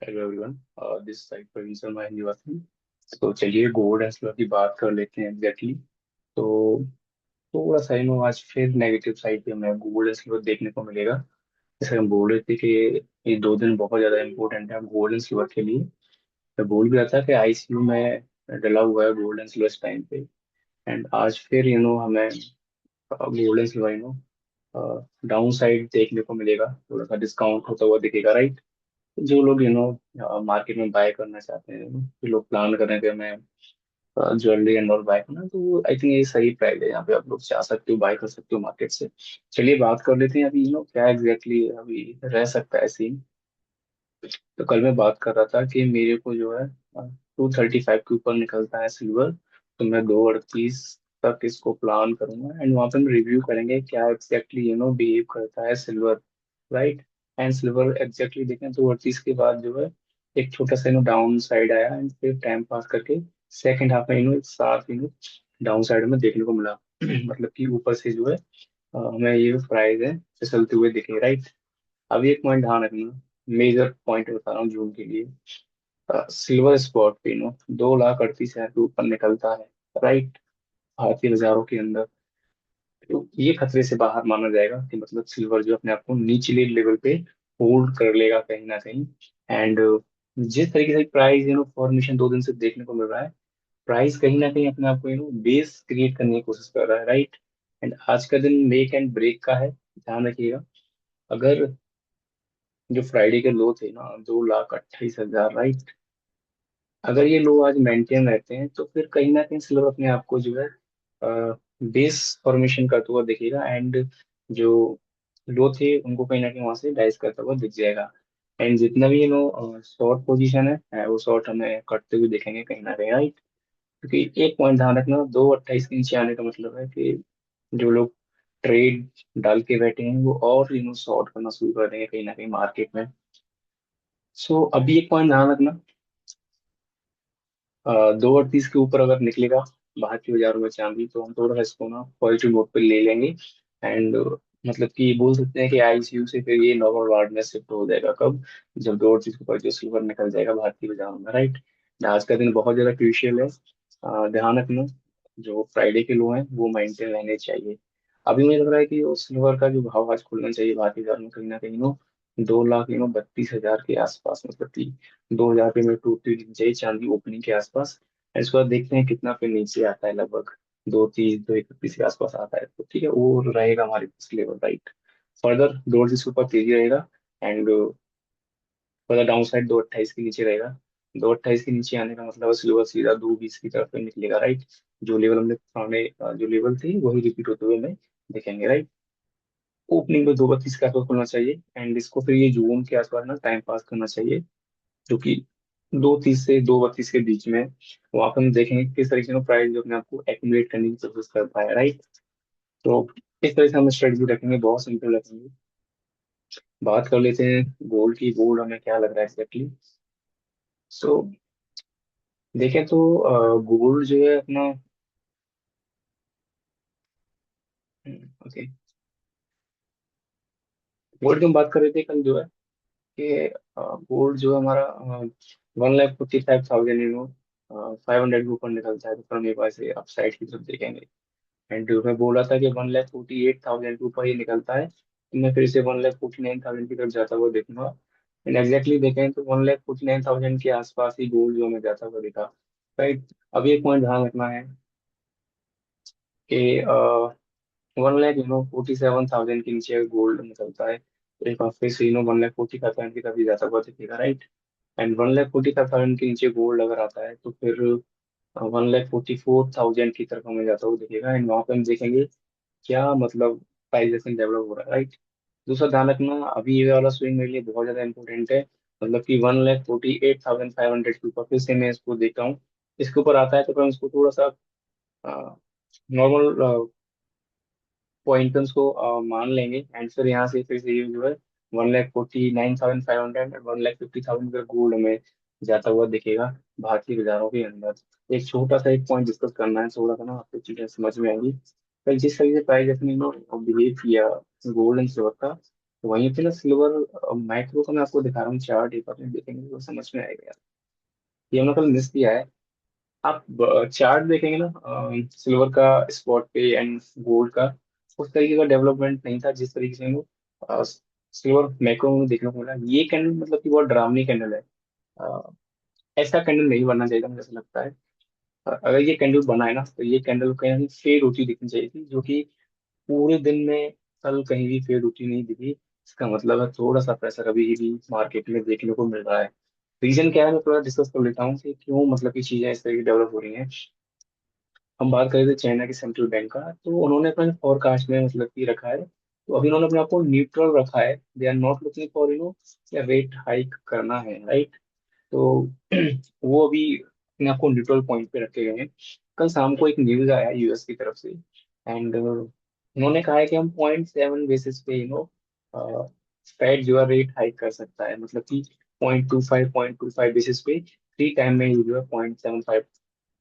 Hello everyone, this side Praveen Sharma है निवासी। तो चलिए गोल्ड एंड सिल्वर की बात कर लेते हैं एग्जैक्टली। तो थोड़ा सा आज फिर नेगेटिव साइड पे हमें गोल्ड एंड सिल्वर देखने को मिलेगा। जैसे हम बोल रहे थे कि ये 2 दिन बहुत ज्यादा इंपॉर्टेंट है गोल्ड एंड सिल्वर के लिए। मैं बोल भी रहा था कि आईसीयू में डला हुआ है गोल्ड एंड सिल्वर इस टाइम पे। एंड आज फिर हमें gold and silver down side देखने को मिलेगा, थोड़ा सा डिस्काउंट होता हुआ दिखेगा, राइट। जो लोग मार्केट में बाय करना चाहते हैं, जो लोग प्लान कर रहे हैं कि हमें ज्वेलरी एंड ऑल बाय करना, तो आई थिंक ये सही प्राइस है। यहाँ पे आप लोग जा सकते हो, बाय कर सकते हो मार्केट से। चलिए बात कर लेते हैं अभी क्या एग्जैक्टली अभी रह सकता है सीन। तो कल मैं बात कर रहा था कि मेरे को जो है 235 के ऊपर निकलता है सिल्वर। तो मैं 238 तक इसको प्लान करूंगा एंड वहां पे हम रिव्यू करेंगे क्या एग्जैक्टली बिहेव करता है silver, right. And silver exactly देखें तो 38 के बाद जो है एक छोटा सा डाउन साइड आया एंड फिर टाइम पास करके सेकंड हाफ में एक साथ डाउन साइड में देखने को मिला। मतलब कि ऊपर से जो है हमें ये प्राइस है फिसलते हुए दिखे, राइट। अभी एक पॉइंट ध्यान रखना, मेजर पॉइंट बता रहा हूँ जून के लिए। सिल्वर स्पॉट पे 2,38,000 के ऊपर निकलता है, राइट, भारतीय बाजारों के अंदर। तो ये खतरे से बाहर माना जाएगा कि मतलब सिल्वर जो अपने आप को निचले लेवल पे होल्ड कर लेगा कहीं ना कहीं। एंड जिस तरीके से प्राइस फॉर्मेशन 2 दिन से देखने को मिल रहा है, प्राइस कहीं ना कहीं अपने आप को बेस क्रिएट करने की कोशिश कर रहा है, राइट। एंड आज का दिन मेक एंड ब्रेक का है, ध्यान रखिएगा। अगर जो फ्राइडे के लो थे 2,28,000, राइट, अगर ये लो आज मेंटेन रहते हैं तो फिर कहीं ना कहीं स्लोर अपने आप को जो है बेस फॉर्मेशन करता हुआ दिखेगा। एंड जो लो थे उनको कहीं ना कहीं वहां से डाइस करता हुआ दिख जाएगा। एंड जितना भी शॉर्ट पोजीशन है वो शॉर्ट हमें कटते हुए दिखेंगे कहीं ना कहीं, राइट। क्योंकि एक पॉइंट ध्यान रखना, 2,28 के नीचे आने का मतलब है कि जो लोग ट्रेड डाल के बैठे हैं वो और शॉर्ट करना शुरू कर देंगे कहीं ना कहीं मार्केट में। सो अभी एक पॉइंट ध्यान रखना, 2,38 के ऊपर अगर निकलेगा भारतीय बाजारों में चांदी, तो हम थोड़ा सा इसको पॉजिटिव मोड पे ले लेंगे। एंड मतलब कि बोल सकते हैं कि आईसीयू से फिर ये नॉर्मल वार्ड में शिफ्ट हो जाएगा कब, जब 2,38 के ऊपर जो सिल्वर निकल जाएगा भारतीय बाजारों में, राइट। आज का दिन बहुत ज्यादा क्रूशियल है, ध्यान रखना। जो फ्राइडे के लो हैं वो मेंटेन रहने चाहिए। अभी मुझे लग रहा है कि वो सिल्वर का जो भाव आज खुलना चाहिए भारतीय बाजार में कहीं ना कहीं 2,32,000 के आसपास, मतलब कि 2,000 पे में टूटती दिख जाए चांदी ओपनिंग के आसपास। इसके बाद देखते हैं कितना पे नीचे आता है, लगभग 2,30, 2,31 के आसपास आता है तो ठीक है, वो रहेगा हमारे पास लेवल, राइट। फर्दर 2,38 के ऊपर तेजी रहेगा एंड फर्दर डाउन साइड 2,28 के नीचे रहेगा। 2,28 के नीचे आने का मतलब सिल्वर सीधा 2,20 की तरफ निकलेगा, राइट। जो लेवल हमने पुराने जो लेवल थे वही रिपीट होते हुए हमें दिखेंगे, राइट। ओपनिंग में 2,32 के आसपास खुलना चाहिए एंड इसको फिर ये जून के आसपास टाइम पास करना चाहिए, जो कि 2,30 से 2,32 के बीच में। वहां पर हम देखेंगे किस तरीके से प्राइस जो अपने आपको एक्यूमुलेट करने की कोशिश करता है, राइट। तो इस तरह से हम स्ट्रेटजी रखेंगे, बहुत सिंपल रखेंगे। बात कर लेते हैं गोल्ड की। गोल्ड हमें क्या लग रहा है एक्जैक्टली। सो देखें तो गोल्ड जो है अपना, ओके, गोल्ड की हम बात कर रहे थे कल जो है कि गोल्ड जो है हमारा 1,45,000 500 के ऊपर निकलता है तो फिर हम एक बार से अपसाइड की तरफ देखेंगे। एंड मैं बोला था कि 1,48,000 के ऊपर ये निकलता है तो मैं फिर से 1,49,000 की तरफ जाता हुआ देखूंगा। एंड एग्जैक्टली देखें तो 1,49,000 के आसपास ही गोल्ड जो हमें जाता हुआ दिखा, राइट। अभी एक पॉइंट ध्यान रखना है कि 1,47,000 के नीचे गोल्ड निकलता है तो एक बार फिर से 1,45,000 की तरफ ही जाता हुआ दिखेगा, राइट। एंड 1,45,000 के नीचे गोल्ड अगर आता है तो फिर 1,44,000 की तरफ हमें जाता हुआ दिखेगा एंड वहां पे हम देखेंगे क्या मतलब प्राइजेशन डेवलप हो रहा है, राइट। दूसरा ध्यान रखना, अभी ये वाला स्विंग मेरे लिए बहुत ज्यादा इंपॉर्टेंट है। मतलब कि 1,48,500 के ऊपर फिर से मैं इसको देखता हूँ, इसके ऊपर आता है तो मैं इसको थोड़ा सा नॉर्मल पॉइंटर्स को मान लेंगे एंड फिर यहाँ से फिर से ये जो है 1,49,500 एंड 1,50,000 का गोल्ड हमें जाता हुआ दिखेगा भारतीय बाजारों के अंदर। एक छोटा सा एक पॉइंट डिस्कस करना है, थोड़ा सा आपको चीजें समझ में आएंगी। कल जिस तरीके से प्राइस अपनी बिहेव किया गोल्ड एंड सिल्वर का, तो वहीं पे ना सिल्वर माइक्रो का मैं आपको दिखा रहा हूँ चार्ट, एक बार में देखेंगे तो समझ में आएगा यार। ये हमने कल मिस किया है। आप चार्ट देखेंगे ना सिल्वर का, स्पॉट पे एंड गोल्ड का, उस तरीके का डेवलपमेंट नहीं था जिस तरीके से हमको सिल्वर मैक्रो में देखने को मिला। ये कैंडल मतलब कि बहुत डरावनी कैंडल है। अ, ऐसा कैंडल नहीं बनना चाहिए था, मुझे ऐसा लगता है। अगर ये कैंडल बना है ना तो ये कैंडल कहीं फेड होती दिखनी चाहिए थी, जो कि पूरे दिन में कल कहीं भी फेड होती नहीं दिखी। इसका मतलब है थोड़ा सा प्रेशर अभी भी मार्केट में देखने को मिल रहा है। रीजन क्या है, मैं थोड़ा डिस्कस कर लेता हूँ कि क्यों मतलब की चीजें इस तरह की डेवलप हो रही हैं। हम बात करें थे चाइना के सेंट्रल बैंक का, तो उन्होंने अपने फोरकास्ट में मतलब कि रखा है, तो अभी उन्होंने अपने आप को न्यूट्रल रखा है। They are not looking for rate hike करना है, राइट। तो वो अभी अपने आप को न्यूट्रल पॉइंट पे रखे गए हैं। कल शाम को एक न्यूज आया यूएस की तरफ से, एंड उन्होंने कहा है कि हम 0.7 बेसिस पे फेड जो है रेट हाइक कर सकता है, मतलब कि 0.25 बेसिस पे 3 टाइम में ये जो है 0.75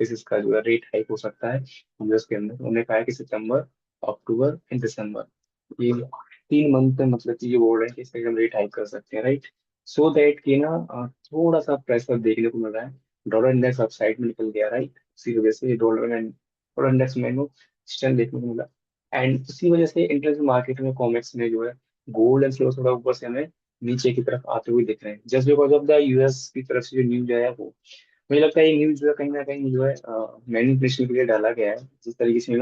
बेसिस का जो है रेट हाइक हो सकता है यूएस के अंदर। उन्होंने कहा है कि सितंबर, अक्टूबर एंड दिसंबर, ये 3 मंथ में मतलब कि ये बोल रहे हैं कि इस तरीके हम रेट हाइक कर सकते हैं, राइट। सो दैट कि ना थोड़ा सा प्रेशर देखने को मिल रहा है। डॉलर इंडेक्स अपसाइड में निकल गया, राइट। उसी वजह से डॉलर इंडेक्स में स्ट्रेंथ देखने को मिला। एंड उसी वजह से इंटरनेशनल मार्केट में कॉमेक्स में जो है गोल्ड एंड सिल्वर थोड़ा ऊपर से हमें नीचे की तरफ आते हुए दिख रहे हैं, just because of the US की तरफ से जो न्यूज आया वो। मुझे लगता है ये न्यूज जो है कहीं ना कहीं जो है मैनिपुलेशन के लिए डाला गया है, जिस तरीके से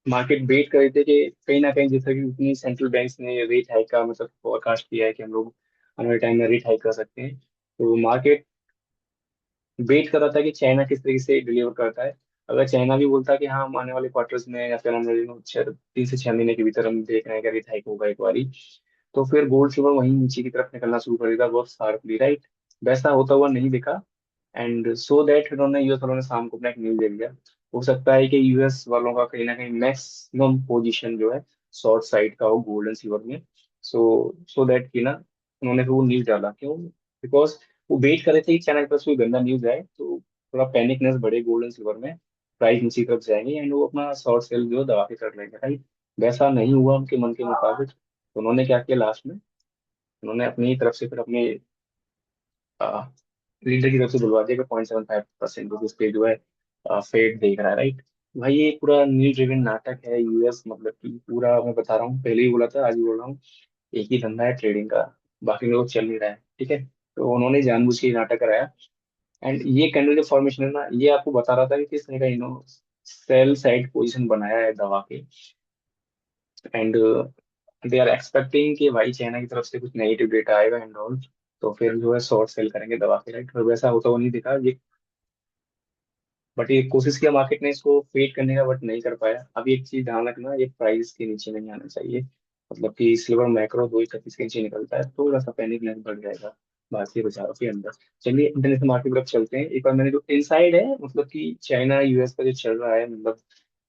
मार्केट वेट कर रहे थे कि कहीं ना कहीं जैसे कि उतनी सेंट्रल बैंक्स ने रेट हाइक का मतलब फोरकास्ट किया है कि हम लोग आने वाले टाइम में रेट हाइक कर सकते हैं। तो मार्केट वेट कर रहा था कि चाइना किस तरीके से डिलीवर करता है। अगर चाइना भी बोलता कि हाँ हम आने वाले क्वार्टर्स में या फिर आने वाले 3 से 6 महीने के भीतर हम देख रहे हैं कि रेट हाइक होगा एक बारी, तो फिर गोल्ड सिल्वर वहीं नीचे की तरफ निकलना शुरू कर देगा बहुत शार्पली, राइट। वैसा होता हुआ नहीं दिखा। एंड सो दैट उन्होंने यूएस वालों ने शाम को अपना एक न्यूज दे दिया। हो सकता है कि यूएस वालों का कहीं ना कहीं मैक्सिमम पोजीशन जो है शॉर्ट साइड का हो गोल्ड एंड सिल्वर में। सो दैट कि ना उन्होंने फिर वो न्यूज डाला, क्यों? बिकॉज वो वेट कर रहे थे कि चाइना के पास कोई गंदा न्यूज आए तो थोड़ा पैनिकनेस बढ़े गोल्ड एंड सिल्वर में, प्राइस नीचे की तरफ जाएंगे एंड वो अपना शॉर्ट सेल जो है दबा के कर लेंगे, राइट। वैसा नहीं हुआ उनके मन के मुताबिक। तो उन्होंने क्या किया लास्ट में, उन्होंने अपनी तरफ से फिर अपने लीडर की तरफ से बुलवा दिया कि 0.75% इस पे जो है फेड देख रहा है, राइट। भाई ये पूरा न्यूज ड्रिवन नाटक है यूएस, मतलब कि पूरा मैं बता रहा हूँ, पहले ही बोला था आज भी बोल रहा हूँ, एक ही धंधा है ट्रेडिंग का, बाकी लोग चल नहीं रहा है, ठीक है। तो उन्होंने जानबूझ के ये नाटक कराया। एंड ये कैंडल जो फॉर्मेशन है ना, ये आपको बता रहा था कि किस तरह का सेल साइड पोजीशन बनाया है दबा के। एंड दे आर एक्सपेक्टिंग कि भाई चाइना की तरफ से कुछ नेगेटिव डेटा आएगा एंड ऑल, तो फिर जो है शॉर्ट सेल करेंगे दबा के, राइट। और वैसा होता हुआ नहीं दिखा ये। बट ये कोशिश किया मार्केट ने इसको फेड करने का, बट नहीं कर पाया। अब एक चीज ध्यान रखना, ये प्राइस के नीचे नहीं आना चाहिए। मतलब कि सिल्वर मैक्रो 231 के नीचे निकलता है थोड़ा सा पैनिक लेवल बढ़ जाएगा भारतीय बाजारों के अंदर। चलिए इंटरनेशनल मार्केट की तरफ चलते हैं। एक बार मैंने जो इनसाइड है मतलब कि चाइना यूएस का जो चल रहा है, मतलब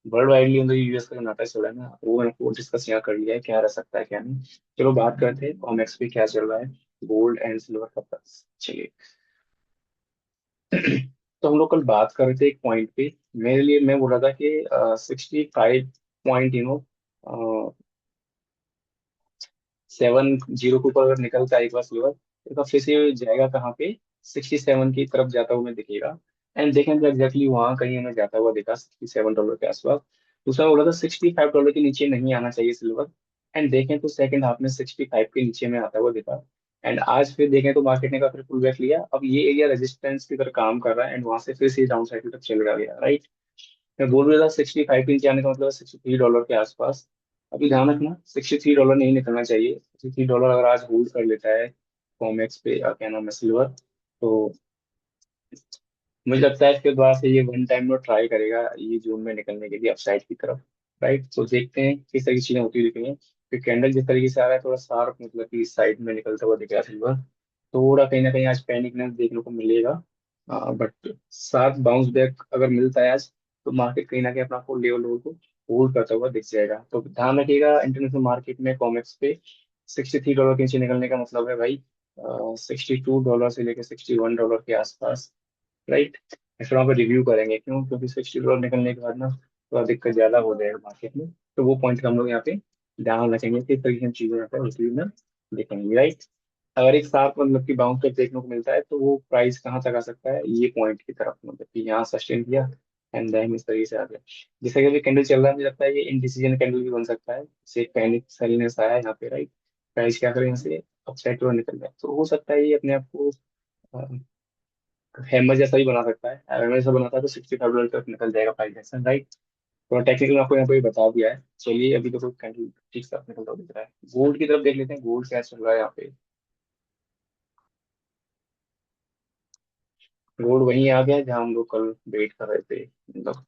वर्ल्ड वाइडली मतलब यूएस का जो नाटक चल रहा है ना, वो मैंने आपको डिस्कस यहाँ कर लिया है, क्या रह सकता है क्या नहीं। चलो बात करते हैं कॉमेक्स पे क्या चल रहा है, गोल्ड एंड सिल्वर का प्राइस। चलिए तो हम लोग कल बात कर रहे थे एक पॉइंट पे, मेरे लिए मैं बोल रहा था कि 65 पॉइंट 70 के ऊपर अगर निकलता है एक बार सिल्वर, तो फिर से जाएगा कहाँ पे, 67 की तरफ जाता हुआ हमें दिखेगा। एंड देखेंगे एग्जैक्टली वहां कहीं हमें जाता हुआ दिखा $67 के आसपास। दूसरा बोला था $65 के नीचे नहीं आना चाहिए सिल्वर। एंड देखें तो सेकंड हाफ में 65 के नीचे में आता हुआ दिखा। एंड आज फिर देखें तो मार्केट ने काफी पुल बैक लिया, अब ये एरिया रेजिस्टेंस की तरह काम कर रहा है एंड वहां से फिर से डाउन साइड की तरफ चल रहा गया, राइट। मैं बोल रहा था 65 के नीचे आने का मतलब $63 के आसपास। अभी ध्यान रखना $63 नहीं निकलना चाहिए। $63 अगर आज होल्ड कर लेता है कॉमेक्स पे क्या नाम है सिल्वर, तो मुझे लगता है इसके बाद से ये वन टाइम में ट्राई करेगा ये जोन में निकलने के लिए अपसाइड की तरफ, राइट। तो देखते हैं किस तरह की चीजें होती दिख रही हैं। फिर कैंडल जिस तरीके से आ रहा है थोड़ा शार्प, मतलब कि साइड में निकलता हुआ दिख रहा है सिल्वर, थोड़ा कहीं ना कहीं आज पैनिकनेस देखने को मिलेगा। बट साथ बाउंस बैक अगर मिलता है आज, तो मार्केट कहीं ना कहीं अपना को लेवल को होल्ड करता हुआ दिख जाएगा। तो ध्यान रखिएगा इंटरनेशनल मार्केट में कॉमेक्स पे $63 के नीचे निकलने का मतलब है भाई $62 से लेकर $61 के आसपास, राइट। फिर वहाँ पे रिव्यू करेंगे, क्यों? क्योंकि $60 निकलने के बाद ना थोड़ा दिक्कत ज्यादा हो जाएगा मार्केट में। तो वो पॉइंट हम लोग यहाँ पे ध्यान रखेंगे कि इस तरीके की चीजें यहाँ पे उसी में देखेंगे, राइट। अगर एक साथ मतलब कि बाउंस बैक देखने को मिलता है तो वो प्राइस कहाँ तक आ सकता है, ये पॉइंट की तरफ, मतलब कि यहाँ सस्टेन किया एंड देन इस तरीके से आ गया। जैसे कि अभी कैंडल चल रहा है, मुझे लगता है ये इनडिसीजन कैंडल भी बन सकता है, जैसे पैनिक सेलनेस आया यहाँ पे, राइट। प्राइस क्या करें यहाँ से अपसाइड की ओर निकल जाए, तो हो सकता है ये अपने आप को हैमर जैसा भी बना सकता है। अगर हैमर जैसा बनाता है तो $65 तक निकल जाएगा प्राइस एक्शन, राइट। तो टेक्निकल आपको यहाँ पे बता दिया है। चलिए अभी तो कोई कैंडल ठीक से निकलता हुआ दिख रहा है, गोल्ड की तरफ देख लेते हैं, गोल्ड क्या चल रहा है यहाँ पे। गोल्ड वहीं आ गया है जहाँ हम लोग कल वेट कर रहे थे, मतलब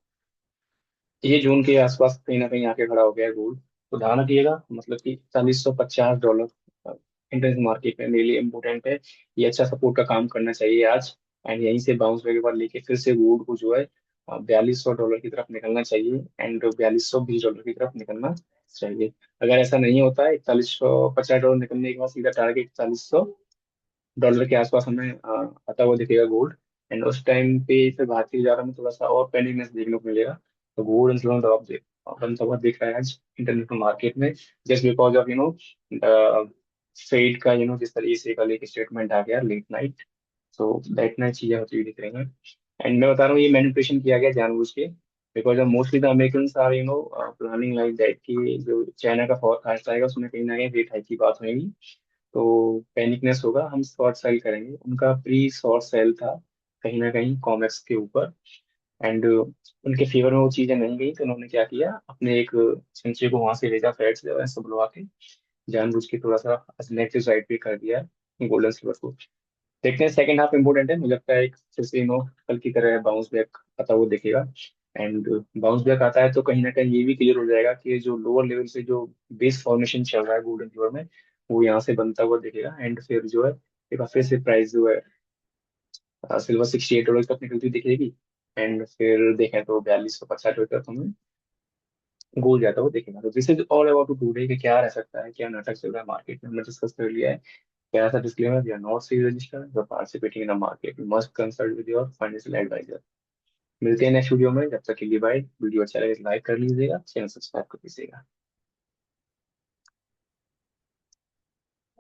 ये जून के आसपास कहीं ना कहीं आके खड़ा हो गया है गोल्ड। तो ध्यान रखिएगा, मतलब कि $4150 इंटरनेशनल मार्केट में मेरे लिए इम्पोर्टेंट है। ये अच्छा सपोर्ट का काम करना चाहिए आज। एंड यहीं से बाउंस बैक के बाद लेके फिर से गोल्ड को जो है $4200 की तरफ निकलना चाहिए, एंड $4220 की तरफ निकलना चाहिए। अगर ऐसा नहीं होता है, $4150 निकलने के बाद सीधा टारगेट $4100 के आसपास हमें आता हुआ दिखेगा गोल्ड। एंड उस टाइम पे फिर भारतीय बाजार में थोड़ा सा और पेनिकनेस देखने को मिलेगा। तो गोल्ड एंड सिल्वर ड्रॉप देख बनता हुआ दिख रहा है आज इंटरनेशनल मार्केट में, जस्ट बिकॉज ऑफ फेड का जिस तरीके से कल एक स्टेटमेंट आ गया late night. So that night चीजें होती हुई दिख रही हैं। एंड मैं बता रहा हूँ ये मैनिपुलेशन किया गया जानबूझ के, because mostly the American are planning like that कि जो चाइना का फोरकास्ट आएगा उसमें कहीं ना कहीं रेट हाइक की बात होगी। तो पैनिकनेस होगा, हम शॉर्ट सेल करेंगे, उनका प्री शॉर्ट सेल था कहीं ना कहीं कॉमेक्स के ऊपर। एंड उनके फेवर में वो चीजें नहीं गई, तो उन्होंने क्या किया, अपने एक संचय को वहां से भेजा, फेड से वैसे बुलवा के जानबूझ के थोड़ा सा नेगेटिव साइड पे कर दिया गोल्डन सिल्वर को। देखते हैं, सेकंड हाफ इंपोर्टेंट है, मुझे लगता है एक फिर से कल की तरह बाउंस बैक आता हुआ दिखेगा। एंड बाउंस बैक आता है तो कहीं ना कहीं ये भी क्लियर हो जाएगा कि जो लोअर लेवल से जो बेस फॉर्मेशन चल रहा है गोल्डन सिल्वर में, वो यहाँ से बनता हुआ दिखेगा। एंड फिर जो है एक बार फिर से प्राइस जो है सिल्वर $68 तक निकलती दिखेगी। एंड फिर देखें तो $4250 तक हमें गोल्ड जाता हुआ दिखेगा। तो this is all about today कि क्या रह सकता है, क्या नाटक चल रहा है मार्केट में, हमने डिस्कस कर लिया है। क्या सा disclaimer, we are not SEBI registered for participating in the market, you must consult with your financial advisor. मिलते हैं नेक्स्ट वीडियो में, जब तक के लिए बाय। वीडियो अच्छा लगे तो लाइक कर लीजिएगा, चैनल सब्सक्राइब कर लीजिएगा।